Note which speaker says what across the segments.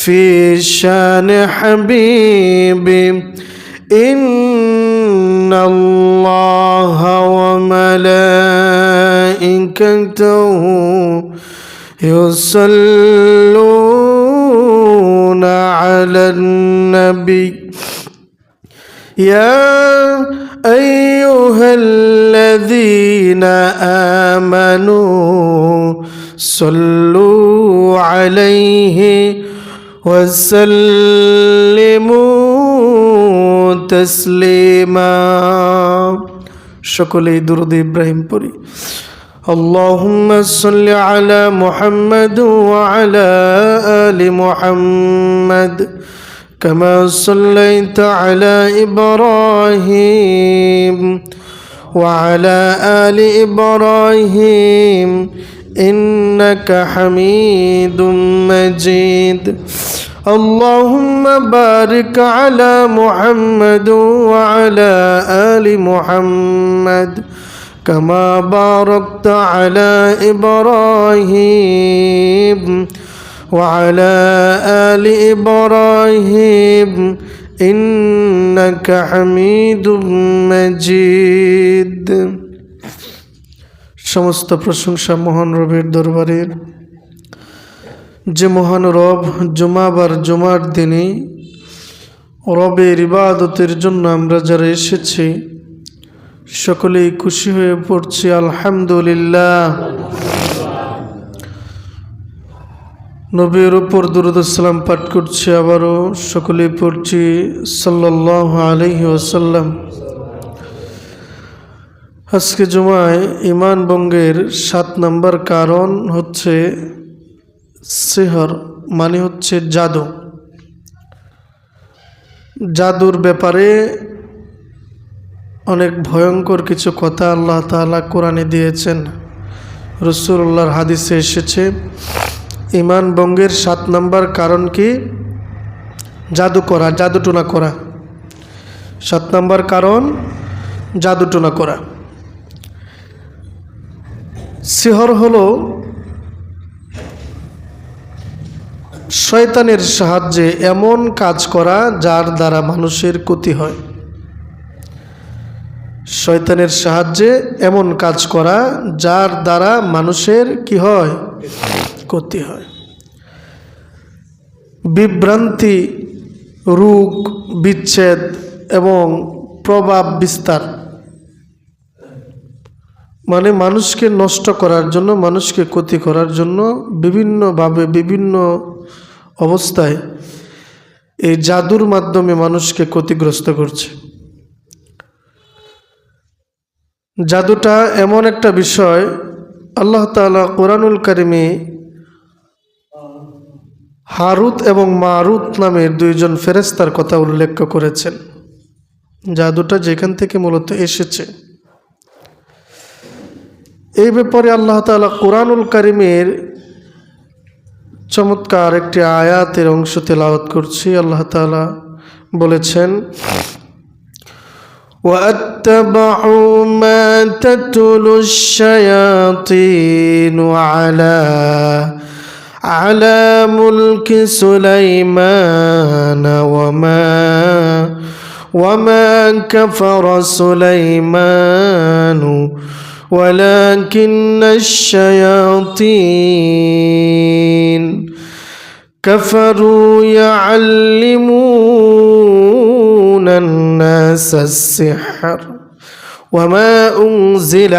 Speaker 1: في شان حبيبي إن الله وملائكته يصلون على النبي يا أيها الذين آمنوا صلوا عليه وسلموا تسليما সকলেই দুরূদ ইব্রাহিম পড়ি اللهم صل على محمد وعلى آل محمد كما صليت على إبراهيم وعلى آل إبراهيم إنك حميد مجيد اللهم بارك على محمد وعلى آل محمد كما باركت على إبراهيم وعلى آل إبراهيم إنك حميد مجيد সমস্ত প্রশংসা মহান রবের দরবারে যে মহান রব জুমাবার জুমার দিনে রবের ইবাদতের জন্য আমরা যারা এসেছি সকলেই খুশি হয়ে পড়ছি আলহামদুলিল্লাহ। নবীর উপর দুরূদ ও সালাম পাঠ করছি, আবারও সকলেই পড়ছি সাল্লাল্লাহু আলাইহি ওয়াসাল্লাম। আজকে জুমায় ঈমান ভঙ্গের 7 নম্বর কারণ হচ্ছে সিহর, মানে হচ্ছে জাদু। জাদুর ব্যাপারে অনেক ভয়ঙ্কর কিছু কথা আল্লাহ তাআলা কোরআনে দিয়েছেন, রাসূলুল্লাহর হাদিসে এসেছে। ঈমান ভঙ্গের 7 নম্বর কারণ কি? জাদু করা, জাদুটোনা করা। 7 নম্বর কারণ জাদুটোনা করা। সিহর হলো শয়তানের সাহায্যে এমন কাজ করা যার দ্বারা মানুষের ক্ষতি হয়। শয়তানের সাহায্যে এমন কাজ করা যার দ্বারা মানুষের কি হয়? ক্ষতি হয়। বিভ্রান্তি, রোগ, বিচ্ছেদ এবং প্রভাব বিস্তার, মানে মানুষকে নষ্ট করার জন্য, মানুষকে ক্ষতি করার জন্য বিভিন্নভাবে বিভিন্ন অবস্থায় এই জাদুর মাধ্যমে মানুষকে ক্ষতিগ্রস্ত করছে। জাদুটা এমন একটা বিষয়, আল্লাহ তাআলা কোরআনুল কারিমে হারুত এবং মারুত নামের 2 জন ফেরেশতার কথা উল্লেখ করেছেন। জাদুটা যেখান থেকে মূলত এসেছে এই ব্যাপারে আল্লাহ তাআলা কোরআনুল কারিমের চমৎকার একটি আয়াতের অংশ তেলাওয়াত করছি। আল্লাহ তাআলা বলেছেন, وَأَتَّبَعُوا مَا تَتْلُو الشَّيَاطِينُ عَلَى مُلْكِ سُلَيْمَانَ وَمَا كَفَرَ سُلَيْمَانُ ولكن الشياطين كفروا يعلمون الناس السحر وما أنزل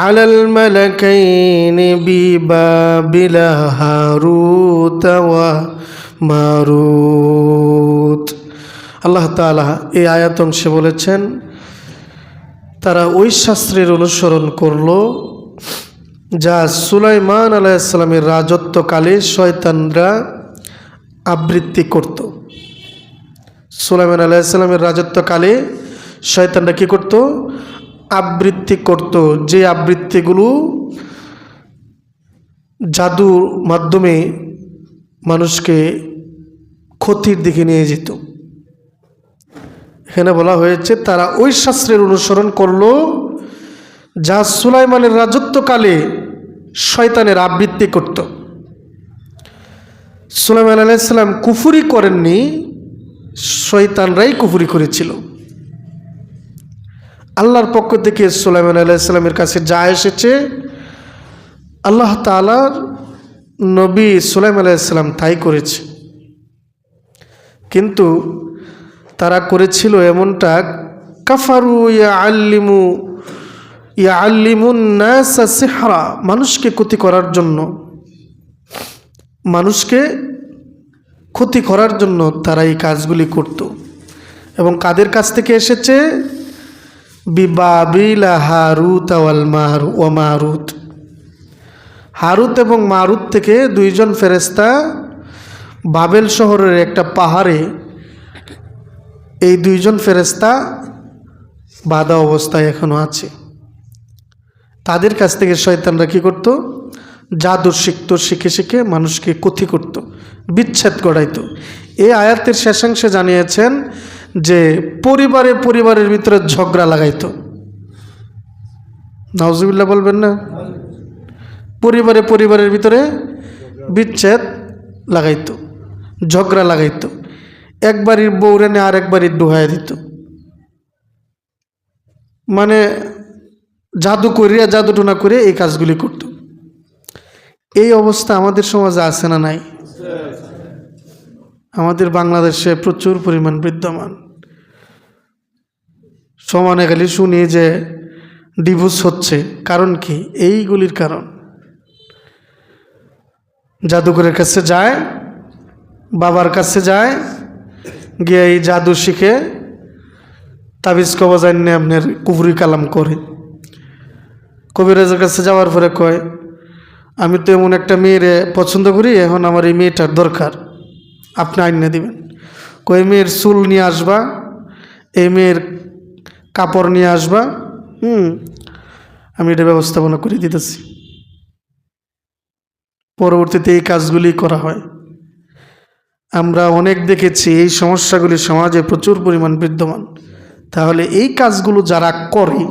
Speaker 1: على الملكين ببابل هاروت وماروت। আল্লাহ তাআলা এই আয়াত অংশে বলেছেন, তারা ওই শাস্ত্রের অনুসরণ করল যা সুলাইমান আলাইহিস সালামের রাজত্বকালে শয়তানরা আবৃত্তি করত। সুলাইমান আলাইহিস সালামের রাজত্বকালে শয়তানরা কি করত? আবৃত্তি করত, যে আবৃত্তিগুলো জাদুর মাধ্যমে মানুষকে ক্ষতির দিকে নিয়ে যেত। এখানে বলা হয়েছে তারা ওই শাস্ত্রের অনুসরণ করলো যা সুলাইমানের রাজত্বকালে শয়তানের আবৃত্তি করত। সুলাইমান আলাইহিস সালাম কুফরি করেননি, শয়তানরাই কুফরি করেছিল। আল্লাহর পক্ষ থেকে সুলাইমান আলাইহিস সালামের কাছে যা এসেছে আল্লাহ তাআলার নবী সুলাইমান আলাইহিস সালাম তাই করেছে। কিন্তু তারা করেছিল এমনটা, কাফারু ইয়াআল্লিমুন নাসা সিহরা, মানুষকে ক্ষতি করার জন্য, মানুষকে ক্ষতি করার জন্য তারা এই কাজগুলি করত। এবং কাদের কাছ থেকে এসেছে? বিবাবিল হারুত ওয়া মারুত, হারুত এবং মারুত থেকে দুইজন ফেরেশতা বাবেল শহরের একটা পাহাড়ে এই দুইজন ফেরেশতা বাঁধা অবস্থায় এখনো আছে। তাদের কাছ থেকে শয়তানরা কী করত? জাদু শিখত, শিখে শিখে মানুষকে ক্ষতি করত, বিচ্ছেদ ঘটাইত। এই আয়াতের শেষাংশে জানিয়েছেন যে পরিবারের ভিতরে ঝগড়া লাগাইত। নাউজুবিল্লাহ বলবেন না? পরিবারের ভিতরে বিচ্ছেদ লাগাইত, ঝগড়া লাগাইত, একবারই বউরেনে আর একবারই ডুহাই দিত। মানে জাদু করিয়া, জাদু টোনা করে এই কাজগুলি করত। এই অবস্থা আমাদের সমাজে আছে না নাই? আমাদের বাংলাদেশে প্রচুর পরিমাণ বিদ্যমান। সমানে খালি শুনি যে ডিভোর্স হচ্ছে, কারণ কি? এইগুলির কারণ। জাদুকরের কাছে যায়, বাবার কাছে যায়, গিয়ে এই জাদু শিখে তাবিজ কবজ আইনে আপনার কুফরি কালাম করে। কবিরাজের কাছে যাওয়ার পরে কয়, আমি তো এমন একটা মেয়েরে পছন্দ করি, এখন আমার এই মেয়েটার দরকার, আপনি আইনে দিবেন। কই মেয়ের চুল নিয়ে আসবা, এই মেয়ের কাপড় নিয়ে আসবা, আমি এটা ব্যবস্থাপনা করে দিতেছি। পরবর্তীতে এই কাজগুলি করা হয়। আমরা অনেক দেখেছি এই সমস্যাগুলি সমাজে প্রচুর পরিমাণ বিদ্যমান। তাহলে এই কাজগুলো যারা করে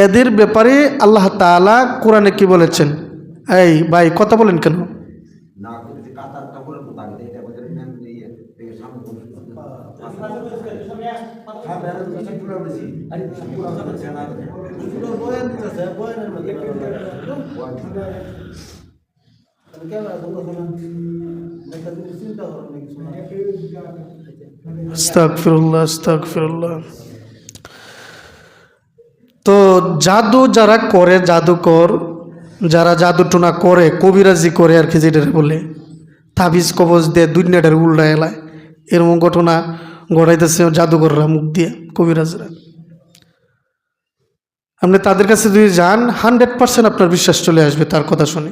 Speaker 1: এদের ব্যাপারে আল্লাহ তাআলা কোরআনে কি বলেছেন? এই ভাই কথা বলেন কেন? আস্তাগফিরুল্লাহ, আস্তাগফিরুল্লাহ। তো জাদু যারা করে, জাদুকর যারা জাদু টোনা করে, কবিরাজি করে আর কি, যেটা বলে তাবিজ কবজ দিয়ে দুনিয়াটার উল্টা এলায়, এরকম ঘটনা ঘটাইতেছে জাদুকররা মুখ দিয়ে, কবিরাজরা। আপনি তাদের কাছে যদি যান 100% আপনার বিশ্বাস চলে আসবে তার কথা শুনে।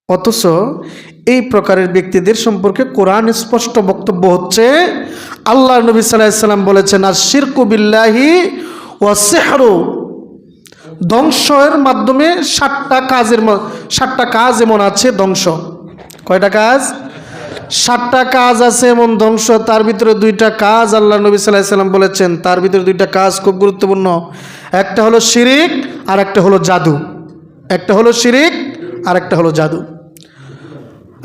Speaker 1: অথচ এই প্রকারের ব্যক্তিদের সম্পর্কে কোরআন স্পষ্ট বক্তব্য হচ্ছে, আল্লাহ নবী সাল্লাল্লাহু আলাইহি ওয়াসাল্লাম বলেছেন, আশ-শিরকু বিল্লাহি ওয়া সিহরু, ধ্বংসের মাধ্যমে 7টা কাজ এমন আছে ধ্বংস। কয়টা কাজ? 7টা কাজ আছে এমন ধ্বংস। তার ভিতরে 2টা কাজ আল্লাহ নবী সাল্লাল্লাহু আলাইহি ওয়াসাল্লাম বলেছেন, তার ভিতরে 2টা কাজ খুব গুরুত্বপূর্ণ। একটা হলো শিরিক আর একটা হলো জাদু। একটা হলো শিরিক আর একটা হলো জাদু।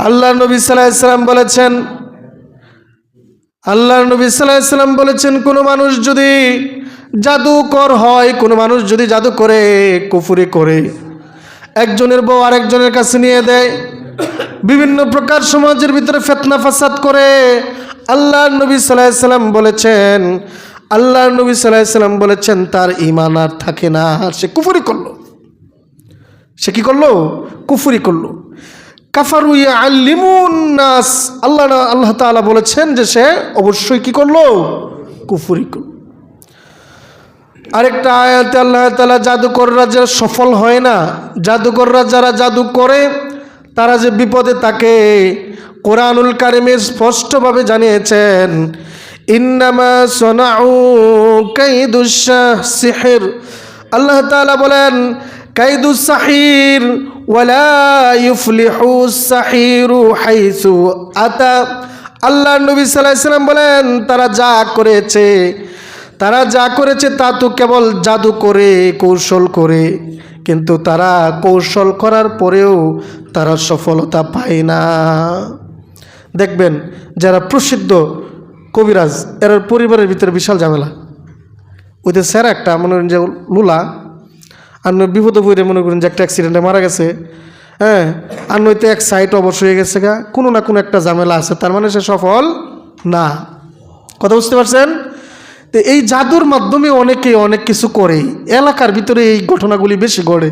Speaker 1: আল্লাহ নবী সাল্লাল্লাহু আলাইহি ওয়াসাল্লাম বলেছেন, কোনো মানুষ যদি জাদুকর হয়, কোনো মানুষ যদি জাদু করে, কুফরি করে, একজনের বউ আরেকজনের কাছে নিয়ে দেয়, বিভিন্ন প্রকার সমাজের ভিতরে ফিতনা ফাসাদ করে, আল্লাহ নবী সাল্লাল্লাহু আলাইহি ওয়াসাল্লাম বলেছেন তার ঈমান আর থাকে না, সে কুফরি করলো। সে কি করলো? কুফরি করলো। কাফারু ইয়াআল্লিমুন নাস, আল্লাহ তাআলা বলেছেন যে সে অবশ্যই কি করলো? কুফরি করলো। আরেকটা আয়াতে আল্লাহ তাআলা জাদুকররা যারা সফল হয় না, জাদুকররা যারা জাদু করে তারা যে বিপদে থাকে, কোরআনুল কারিমে স্পষ্টভাবে জানিয়েছেন, ইন্নামা সনাউ কাইদুস সিহর, আল্লাহ তাআলা বলেন কাইদুস সাহির ওয়ালা ইউফলিহুস সাহিরু হাইসু আতা। আল্লাহ নবী সাল্লাল্লাহু আলাইহি ওয়াসাল্লাম বলেন, তারা যা করেছে তা তো কেবল জাদু করে, কৌশল করে, কিন্তু তারা কৌশল করার পরেও তারা সফলতা পায় না। দেখবেন যারা প্রসিদ্ধ কবিরাজ এর পরিবারের ভিতরে বিশাল ঝামেলা। ওই যে স্যার একটা মনে করেন যে লুলা আর বিপদে পড়ে মনে করেন যে একটা অ্যাক্সিডেন্টে মারা গেছে, হ্যাঁ, আর নয়তো এক সাইড অবশ্য হয়ে গেছে গা, কোনো না কোনো একটা ঝামেলা আছে, তার মানে সে সফল না। কথা বুঝতে পারছেন? তো এই জাদুর মাধ্যমে অনেকে অনেক কিছু করে। এলাকার ভিতরে এই ঘটনাগুলি বেশি ঘটে।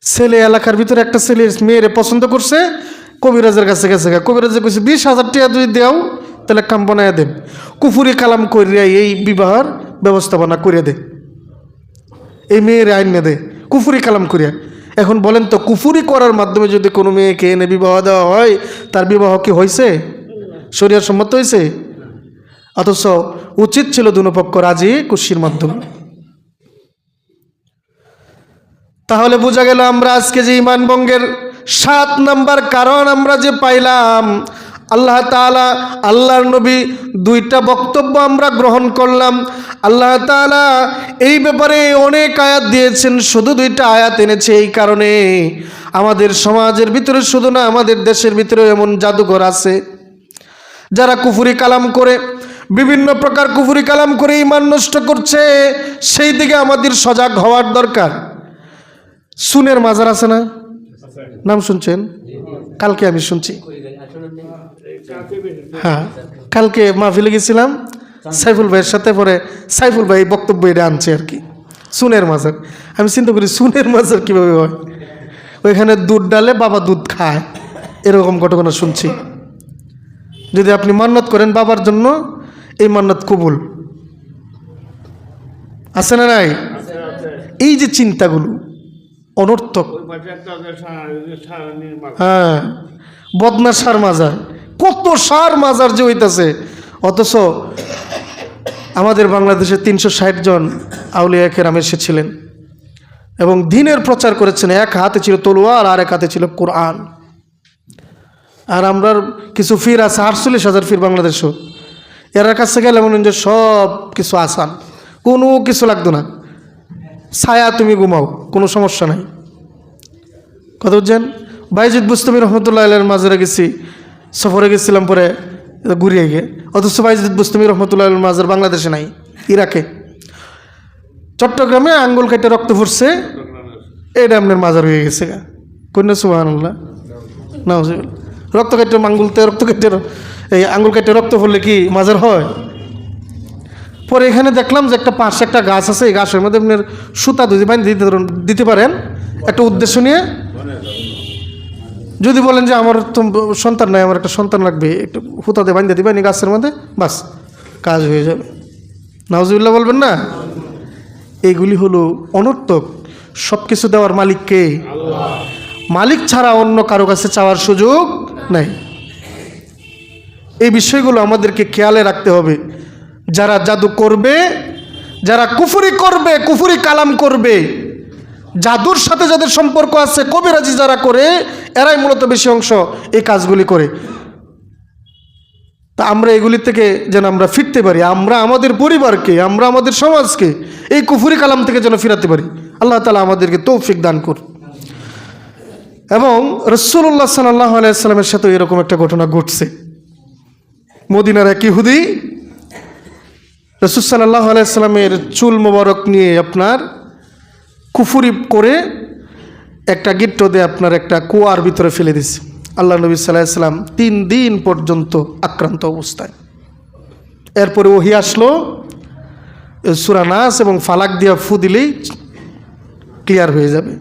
Speaker 1: ছেলে এলাকার ভিতরে একটা ছেলে মেয়েরে পছন্দ করছে, কবিরাজের কাছে গেছে গা, কবিরাজে কইছে 20,000 টাকা যদি দেও তাহলে কাম বানায় দেন। কুফুরি কালাম করিয়া এই বিবাহের ব্যবস্থাপনা করে দে, এই মেয়ের আইন না দে কুফুরি কালাম করিয়া। এখন বলেন তো, কুফুরি করার মাধ্যমে যদি কোনো মেয়েকে এনে বিবাহ দেওয়া হয়, তার বিবাহ কি হয়েছে? শরীয়ত সম্মত হয়েছে? অথচ উচিত ছিল দুনো পক্ষ রাজি খুশির মাধ্যমে। তাহলে বোঝা গেল আমরা আজকে যে ঈমান ভঙ্গের 7 নাম্বার কারণ আমরা যে পাইলাম, আল্লাহ তাআলা, আল্লাহর নবী 2টা বক্তব্য আমরা গ্রহণ করলাম। আল্লাহ তাআলা এই ব্যাপারে অনেক আয়াত দিয়েছেন, শুধু 2টা আয়াত এনেছে এই কারণে আমাদের সমাজের ভিতরে শুধু না, আমাদের দেশের ভিতরে এমন জাদুঘর আছে যারা কুফরি কালাম করে, বিভিন্ন প্রকার কুফরি কালাম করে ঈমান নষ্ট করছে। সেই দিকে আমাদের সজাগ হওয়ার দরকার। সুনের মাজার আছে না, নাম শুনছেন? কালকে আমি শুনছি, হ্যাঁ, কালকে মাহফিলে গেছিলাম সাইফুল ভাইয়ের সাথে, পরে সাইফুল ভাই বক্তব্য এটা আনছে আর কি, সুনের মাজার। আমি চিন্তা করি সুনের মাজার কীভাবে হয়? ওইখানে দুধ ডালে বাবা দুধ খায়, এরকম ঘটনা শুনছি। যদি আপনি মান্নত করেন বাবার জন্য, এই মান্নত কবুল আছে না নাই? এই যে চিন্তাগুলো অনর্থক। হ্যাঁ, বদনা সার মাজার, কত সার মাজার যে হইতাছে। অথচ আমাদের বাংলাদেশে 360 জন আউলিয়া কেরাম এসেছিলেন এবং দ্বীনের প্রচার করেছেন। এক হাতে ছিল তলোয়ার আর এক হাতে ছিল কোরআন। আর আমরা কিছু ফির আছে 48,000 ফির বাংলাদেশও, এর কাছে গেলে মনে হয় যে সব কিছু আসান, কোনো কিছু লাগতো না, ছায়া তুমি ঘুমাও, কোনো সমস্যা নাই। কথা বুঝছেন? বাইজিদ বুস্তামি রহমতুল্লাহ আলাইহির মাজারে গেছি, সফরে গেছিলাম, পরে ঘুরিয়ে গিয়ে, অথচ বাইজিদ বুস্তামি রহমতুল্লাহ আলাইহির মাজার বাংলাদেশে নাই, ইরাকে। চট্টগ্রামে আঙ্গুল কেটে রক্ত ফুটছে, এটা আপনার মাজার হয়ে গেছে গা। কন্যা সুবহানাল্লাহ, নাউজুবিল্লাহ। রক্ত কেটে আঙ্গুলতে রক্ত কেটে, এই আঙ্গুল কেটে রক্ত পড়লে কি মাজার হয়? পরে এখানে দেখলাম যে একটা পাশে একটা গাছ আছে, এই গাছের মধ্যে আপনার সুতা যদি বানিয়ে দিতে পারেন একটা উদ্দেশ্য নিয়ে। যদি বলেন যে আমার তো সন্তান নাই, আমার একটা সন্তান লাগবে, একটু সুতা দিয়ে বানিয়ে দিবেন এই গাছের মধ্যে, বাস কাজ হয়ে যাবে। নাউজুবিল্লাহ বলবেন না? এইগুলি হলো অনর্থক। সব কিছু দেওয়ার মালিক কে? মালিক ছাড়া অন্য কারো কাছে চাওয়ার সুযোগ নাই। এই বিষয়গুলো আমাদেরকে খেয়ালে রাখতে হবে। যারা জাদু করবে, যারা কুফরি করবে, কুফরি কালাম করবে, জাদুর সাথে যাদের সম্পর্ক আছে, কবিরাজি যারা করে, এরাই মূলত বেশি অংশ এই কাজগুলি করে। তা আমরা এগুলি থেকে যেন আমরা ফিরতে পারি, আমরা আমাদের পরিবারকে, আমরা আমাদের সমাজকে এই কুফরি কালাম থেকে যেন ফিরাতে পারি। আল্লাহ তাআলা আমাদেরকে তৌফিক দান করুন। এবং রাসূলুল্লাহ সাল্লাল্লাহু আলাইহি ওয়াসাল্লামের সাথে এরকম একটা ঘটনা ঘটছে। মদিনার এক ইহুদি রাসূল সাল্লাল্লাহু আলাইহি ওয়াসাল্লামের চুল মোবারক নিয়ে আপনার কুফরি করে একটা গিট্ট দিয়ে আপনার একটা কুয়ার ভিতরে ফেলে দিছে। আল্লাহ নবী সাল্লাল্লাহু আলাইহি ওয়াসাল্লাম 3 দিন পর্যন্ত আক্রান্ত অবস্থায়। এরপরে ওহী আসলো, সূরা নাস এবং ফালাক দিয়া ফু দিলেই ক্লিয়ার হয়ে যাবে।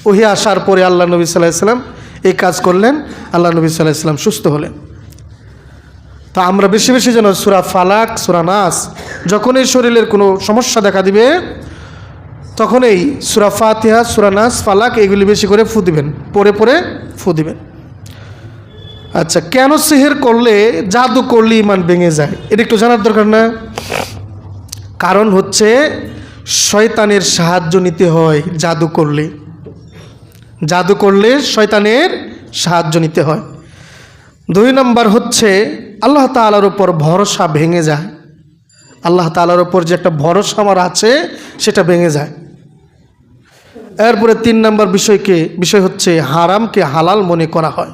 Speaker 1: ওহী আসার পরে আল্লাহ নবী সাল্লাল্লাহু আলাইহি ওয়াসাল্লাম এই কাজ করলেন, আল্লাহ নবী সাল্লাল্লাহু আলাইহি ওয়াসাল্লাম সুস্থ হলেন। তা আমরা বেশি বেশি যেন সূরা ফালাক, সূরা নাস, যখন এই শরীরের কোনো সমস্যা দেখা দিবে তখন এই সূরা ফাতিহা, সূরা নাস, ফালাক এগুলি বেশি করে ফু দিবেন, পরে পরে ফু দিবেন। আচ্ছা, কেন সিহির করলে, জাদু করলে ঈমান ভেঙে যায়, এটা একটু জানার দরকার না? কারণ হচ্ছে শয়তানের সাহায্য নিতে হয়। জাদু করলে, জাদু করলে শয়তানের সাহায্য নিতে হয়। 2 নম্বর হচ্ছে আল্লাহ তাআলার উপর ভরসা ভেঙে যায়। আল্লাহ তাআলার উপর যে একটা ভরসা আমার আছে সেটা ভেঙে যায়। এরপরে 3 নম্বর বিষয় হচ্ছে হারামকে হালাল মনে করা হয়।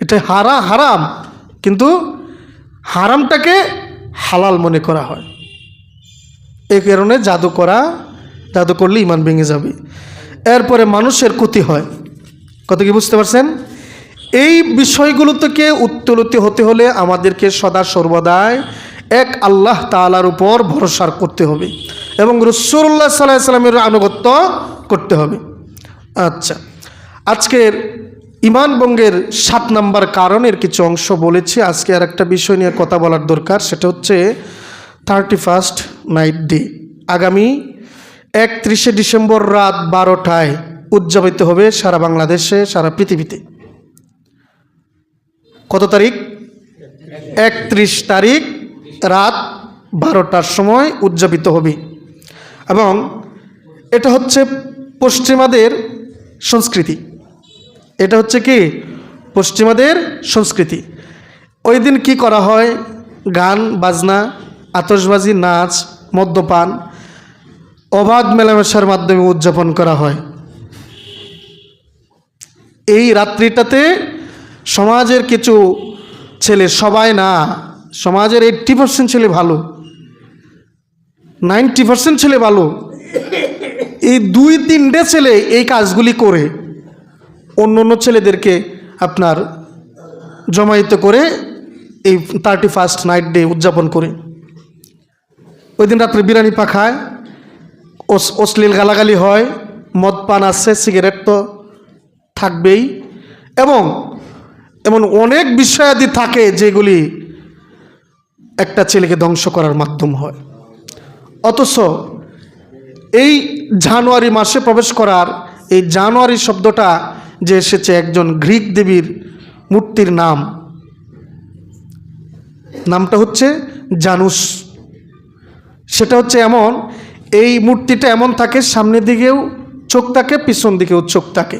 Speaker 1: এটা হারাম, কিন্তু হারামটাকে হালাল মনে করা হয়। এই কারণে জাদু করলে ইমান ভেঙে যাবে। এরপরে মানুষের ক্ষতি হয়। কত কি বুঝতে পারছেন? এই বিষয়গুলো থেকে উত্তোলিত হতে হলে আমাদেরকে সদা সর্বদাই এক আল্লাহ তাআলার উপর ভরসা করতে হবে এবং রাসূলুল্লাহ সাল্লাল্লাহু আলাইহি ওয়াসাল্লামের আনুগত্য করতে হবে। আচ্ছা, আজকের ইমান ভঙ্গের 7 নম্বর কারণের কিছু অংশ বলেছি। আজকে আর একটা বিষয় নিয়ে কথা বলার দরকার, সেটা হচ্ছে 31st নাইট ডে। আগামী 31শে ডিসেম্বর রাত 12টায় উদযাপিত হবে সারা বাংলাদেশে, সারা পৃথিবীতে। কত তারিখ? 31 তারিখ রাত 12টার সময় উদযাপিত হবে। এবং এটা হচ্ছে পশ্চিমাদের সংস্কৃতি। এটা হচ্ছে কি? পশ্চিমাদের সংস্কৃতি। ওই দিন কি করা হয়? গান বাজনা, আতশবাজি, নাচ, মদ্যপান, অবাধ মেলামেশার মাধ্যমে উদযাপন করা হয়। এই রাত্রিটাতে সমাজের কিছু ছেলে, সবাই না, সমাজের 80% ছেলে ভালো, 90% ছেলে ভালো, এই 2-3টে ছেলে এই কাজগুলি করে অন্য ছেলেদেরকে আপনার জমায়েত করে এই 31st নাইট ডে উদযাপন করে। ওই দিন রাত্রে বিরিয়ানি পাখায়, অশ্লীল গালাগালি হয়, মদ পান আছে, সিগারেট তো থাকবেই, এবং এমন অনেক বিষয়াদি থাকে যেগুলি একটা ছেলেকে ধ্বংস করার মাধ্যম হয়। অথচ এই জানুয়ারি মাসে প্রবেশ করার এই জানুয়ারি শব্দটা যে এসেছে একজন গ্রিক দেবীর মূর্তির নামটা হচ্ছে জানুস। সেটা হচ্ছে এমন, এই মূর্তিটা এমন থাকে, সামনের দিকেও চোখ থাকে, পিছন দিকেও চোখ থাকে।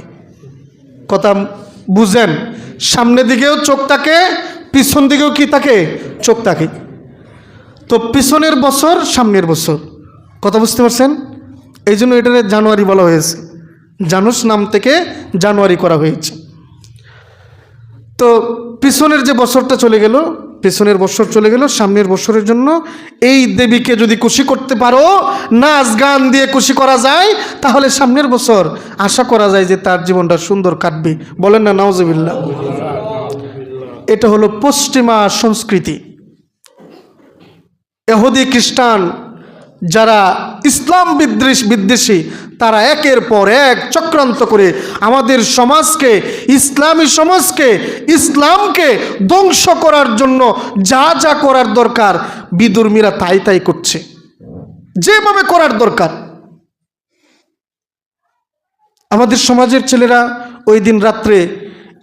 Speaker 1: কথা বুঝেন? সামনের দিকেও চোখ থাকে, পিছন দিকেও কি থাকে? চোখ থাকে। তো পিছনের বছর, সামনের বছর। কথা বুঝতে পারছেন? এই জন্য এটাকে জানুয়ারি বলা হয়েছে। জানুস নাম থেকে জানুয়ারি করা হয়েছে। তো পিছনের যে বছরটা চলে গেল, পিছনের বছর চলে গেল, সামনের বছরের জন্য এই দেবীকে যদি খুশি করতে পারো, নাচ গান দিয়ে খুশি করা যায়, তাহলে সামনের বছর আশা করা যায় যে তার জীবনটা সুন্দর কাটবে। বলেন না নাউজুবিল্লাহ? এটা হলো পশ্চিমা সংস্কৃতি। ইহুদি খ্রিস্টান যারা ইসলাম বিদ্বেষী, তারা একের পর এক চক্রান্ত করে আমাদের সমাজকে, ইসলামী সমাজকে, ইসলামকে ধ্বংস করার জন্য যা যা করার দরকার বিধর্মীরা তাই করছে, যেভাবে করার দরকার। আমাদের সমাজের ছেলেরা ওই দিন রাত্রে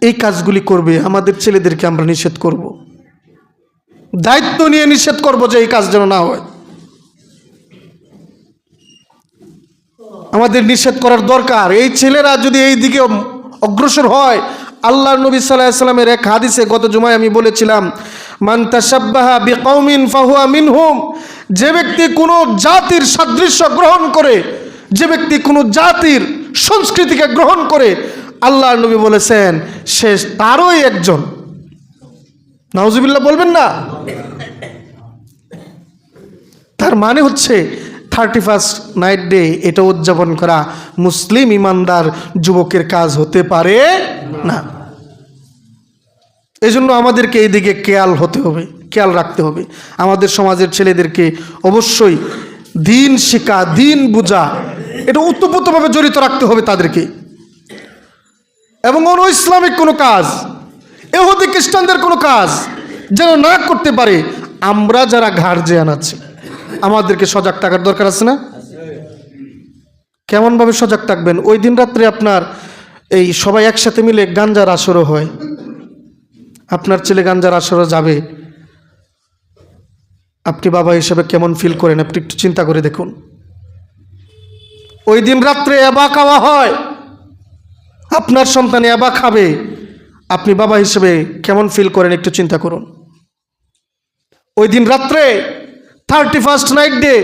Speaker 1: এই কাজগুলি করবে। আমাদের ছেলেদেরকে আমরা নিষেধ করব, দায়িত্ব নিয়ে নিষেধ করব যে এই কাজ যেন না হয়। আমাদের নিষেধ করার দরকার। এই ছেলেরা যদি এই দিকে অগ্রসর হয়, আল্লাহর নবী সাল্লাল্লাহু আলাইহি ওয়াসাল্লামের এক হাদিসে গত জুমায় আমি বলেছিলাম, মান তাশাব্বাহা বিকওমিন ফাহুয়া মিনহুম, যে ব্যক্তি কোনো জাতির সাদৃশ্য গ্রহণ করে, যে ব্যক্তি কোনো জাতির সংস্কৃতিকে গ্রহণ করে, আল্লাহর নবী বলেছেন সে তারই একজন। নাউজুবিল্লাহ বলবেন না? তার মানে হচ্ছে 31st নাইট ডে এটা উদযাপন করা মুসলিম ইমানদার যুবকের কাজ হতে পারে না। এই জন্য আমাদেরকে এই দিকে খেয়াল রাখতে হবে। আমাদের সমাজের ছেলেদেরকে অবশ্যই দিন শিক্ষা, দিন বুঝা, এটা ওতপ্রোতভাবে জড়িত রাখতে হবে তাদেরকে। এবং অন্য ইসলামিক কোনো কাজ, ইহুদি খ্রিস্টানদের কোনো কাজ যেন না করতে পারে। আমরা যারা গার্জিয়ান আছি, আমাদেরকে সজাগ থাকার দরকার আছে না? কেমনভাবে সজাগ থাকবেন? ওই দিন রাত্রে আপনার এই সবাই একসাথে মিলে গাঞ্জার আসরও হয়। আপনার ছেলে গাঞ্জার আসরও যাবে, আপনি বাবা হিসেবে কেমন ফিল করেন? আপনি একটু চিন্তা করে দেখুন। ওই দিন রাত্রে এবা খাওয়া হয়, আপনার সন্তান এবা খাবে, আপনি বাবা হিসেবে কেমন ফিল করেন? একটু চিন্তা করুন। ওই দিন রাত্রে 31st নাইট ডে,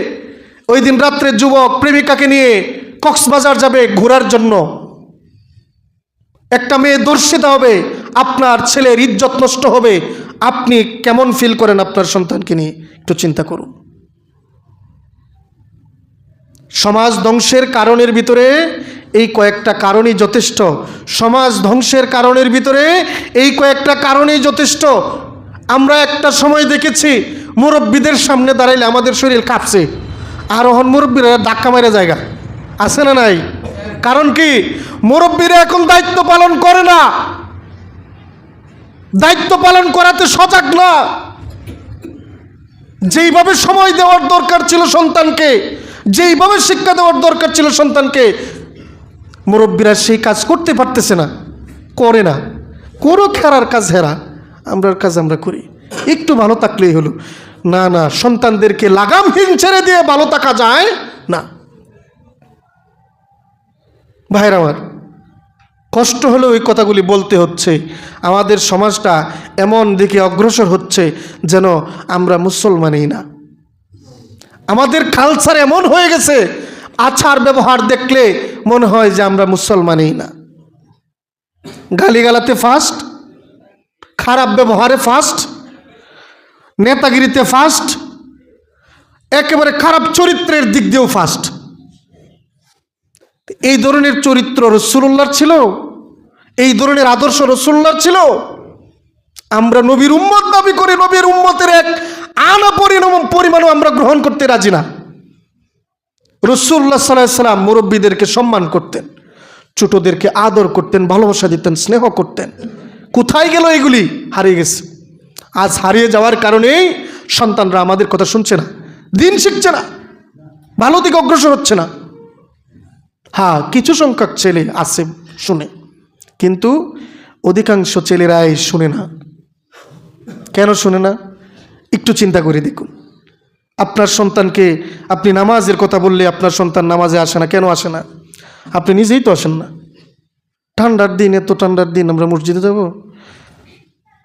Speaker 1: ওই দিন রাত্রে যুবক প্রেমিকাকে নিয়ে কক্সবাজার যাবে ঘোরার জন্য, একটা মেয়ে ধর্ষিত হবে, আপনার ছেলের ইজ্জত নষ্ট হবে, আপনি কেমন ফিল করেন আপনার সন্তানকে নিয়ে? একটু চিন্তা করুন। সমাজ ধ্বংসের কারণের ভিতরে এই কয়েকটা কারণই যথেষ্ট। সমাজ ধ্বংসের কারণের ভিতরে এই কয়েকটা কারণই যথেষ্ট। আমরা একটা সময় দেখেছি মুরব্বীদের সামনে দাঁড়াইলে আমাদের শরীর কাঁপছে, আর এখন মুরব্বীরা ধাক্কা মেরে জায়গা আছে না নাই? কারণ কি? মুরব্বীরা এখন দায়িত্ব পালন করে না, দায়িত্ব পালন করাতে সজাগ না। যেইভাবে সময় দেওয়ার দরকার ছিল সন্তানকে, যেইভাবে শিক্ষা দেওয়ার দরকার ছিল সন্তানকে, মুরব্বীরা সেই কাজ করতে পারতেছে না, করে না। কোনো খেরার কাজ হেরা, আমরার কাজ আমরা করি, একটু ভালো থাকলেই হলো। না না, সন্তানদেরকে লাগামহীন ছেড়ে দিয়ে ভালো থাকা যায় না। ভাইরা আমার, কষ্ট হলে ওই কথাগুলি বলতে হচ্ছে। আমাদের সমাজটা এমন দিকে অগ্রসর হচ্ছে যেন আমরা মুসলমানই না। আমাদের কালচার এমন হয়ে গেছে, আচার ব্যবহার দেখলে মনে হয় যে আমরা মুসলমানই না। গালিগালাতে ফার্স্ট, খারাপ ব্যবহারে ফার্স্ট, নেতাগিরিতে ফার্স্ট, একেবারে খারাপ চরিত্রের দিক দিয়েও ফার্স্ট। এই ধরনের চরিত্র রাসূলুল্লাহর ছিল, এই ধরনের আদর্শ রাসূলুল্লাহর ছিল। আমরা নবীর উম্মত দাবি করি, নবীর উম্মতের এক আনা পরিমাণও আমরা গ্রহণ করতে রাজি না। রাসূলুল্লাহ সাল্লাল্লাহু আলাইহি সাল্লাম মুরব্বীদেরকে সম্মান করতেন, ছোটদেরকে আদর করতেন, ভালোবাসা দিতেন, স্নেহ করতেন। কোথায় গেল এগুলি? হারিয়ে গেছে। আজ হারিয়ে যাওয়ার কারণেই সন্তানরা আমাদের কথা শুনছে না, দিন শিখছে না, ভালো দিকে অগ্রসর হচ্ছে না। হ্যাঁ, কিছু সংখ্যক ছেলে আছে শুনে, কিন্তু অধিকাংশ ছেলেরাই শুনে না। কেন শুনে না? একটু চিন্তা করে দেখুন। আপনার সন্তানকে আপনি নামাজের কথা বললে আপনার সন্তান নামাজে আসে না। কেন আসে না? আপনি নিজেই তো আসেন না। ঠান্ডার দিন, এত ঠান্ডার দিন আমরা মসজিদে যাব?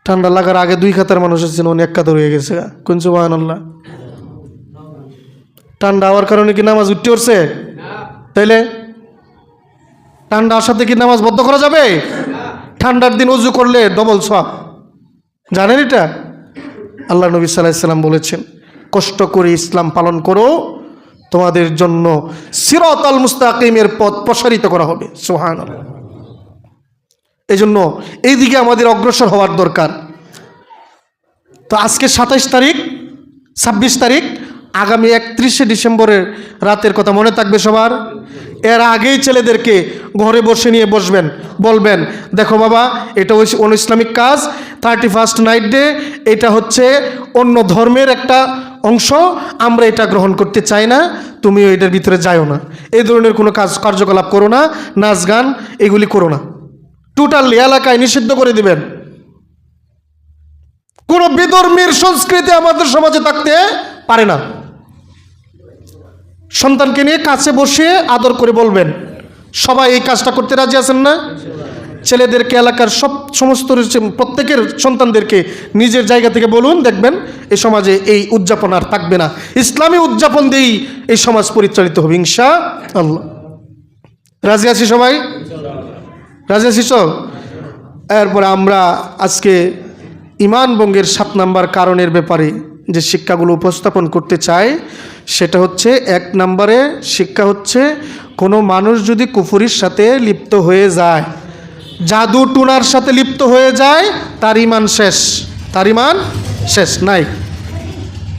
Speaker 1: ঠান্ডা লাগার আগে 2 কাতার মানুষ এসেছেন, অনেক কাতার হয়ে গেছে। কোন সুবহানাল্লাহ। ঠান্ডা হওয়ার কারণে কি নামাজ উঠতে উঠছে? তাইলে ঠান্ডা আসাতে কি নামাজ বদ্ধ করা যাবে? ঠান্ডার দিন ওযু করলে ডবল সওয়াব, জানেন এটা? আল্লাহ নবী সাল্লাল্লাহু আলাইহি সাল্লাম বলেছেন, কষ্ট করে ইসলাম পালন করো, তোমাদের জন্য সিরাতাল মুস্তাকিমের পথ প্রসারিত করা হবে। সুবহানাল্লাহ। এই জন্য এই দিকে আমাদের অগ্রসর হওয়ার দরকার। তো আজকে 27 তারিখ, 26 তারিখ, আগামী 31শে ডিসেম্বরের রাতের কথা মনে থাকবে সবার। এর আগেই ছেলেদেরকে ঘরে বসে নিয়ে বসবেন, বলবেন, দেখো বাবা, এটা ইসলামিক কাজ, 31st নাইট ডে, এটা হচ্ছে অন্য ধর্মের একটা অংশ, আমরা এটা গ্রহণ করতে চাই না, তুমিও এটার ভিতরে যাও না, এই ধরনের কোনো কার্যকলাপ করো না, নাচ গান এগুলি করো না। টোটালি এলাকায় নিষিদ্ধ করে দিবেন। কোনো বিধর্মীর সংস্কৃতি আমাদের সমাজে থাকতে পারে না। সন্তানকে নিয়ে কাছে বসে আদর করে বলবেন, সবাই এই কাজটা করতে রাজি আছেন না? ছেলেদেরকে এলাকার সমস্ত প্রত্যেকের সন্তানদেরকে নিজের জায়গা থেকে বলুন, দেখবেন এই সমাজে এই উদযাপন আর থাকবে না। ইসলামী উদযাপন দিয়েই এই সমাজ পরিচালিত হবে ইনশাআল্লাহ। রাজি আছি সবাই? রাজি আছি সব? এরপরে আমরা আজকে ঈমান ভঙ্গের 7 নম্বর কারণের ব্যাপারে যে শিক্ষাগুলো উপস্থাপন করতে চাই, সেটা হচ্ছে 1 নম্বরে শিক্ষা হচ্ছে, কোনো মানুষ যদি কুফরির সাথে লিপ্ত হয়ে যায়, জাদু টুনার সাথে লিপ্ত হয়ে যায়, তার ঈমান শেষ, তার ঈমান শেষ নাই।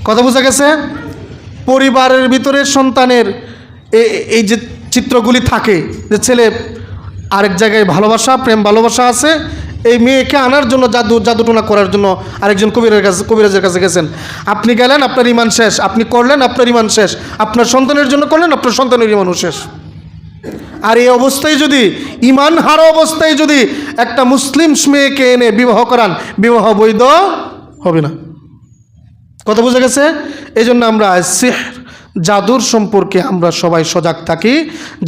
Speaker 1: কথা বোঝা গেছে? পরিবারের ভিতরে সন্তানের এই যে চিত্রগুলি থাকে, যে ছেলে আরেক জায়গায় ভালোবাসা, প্রেম ভালোবাসা আছে, এই মেয়েকে আনার জন্য জাদুটোনা করার জন্য আরেকজন কবিরাজের কাছে গেছেন, আপনি গেলেন, আপনার ঈমান শেষ, আপনি করলেন, আপনার ঈমান শেষ, আপনার সন্তানের জন্য করলেন, আপনার সন্তানের ঈমানও শেষ। আর এই অবস্থায় যদি, ঈমান হারা অবস্থায় যদি একটা মুসলিম মেয়েকে এনে বিবাহ করান, বিবাহ বৈধ হবে না। কথা বোঝা গেছে? এই জন্য আমরা সিহর, জাদুর সম্পর্কে আমরা সবাই সজাগ থাকি।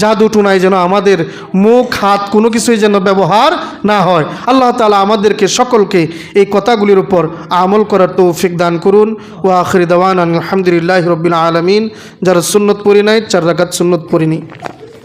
Speaker 1: জাদু টুনায় যেন আমাদের মুখ হাত কোনো কিছুই যেন ব্যবহার না হয়। আল্লাহ তাআলা আমাদেরকে সকলকে এই কথাগুলির উপর আমল করার তৌফিক দান করুন। ওয়া আখির দাওয়ানা আলহামদুলিল্লাহি রাব্বিল আলামিন। যারা সুন্নত পড়ি নাই, 4 রাকাত সুন্নত পড়িনি।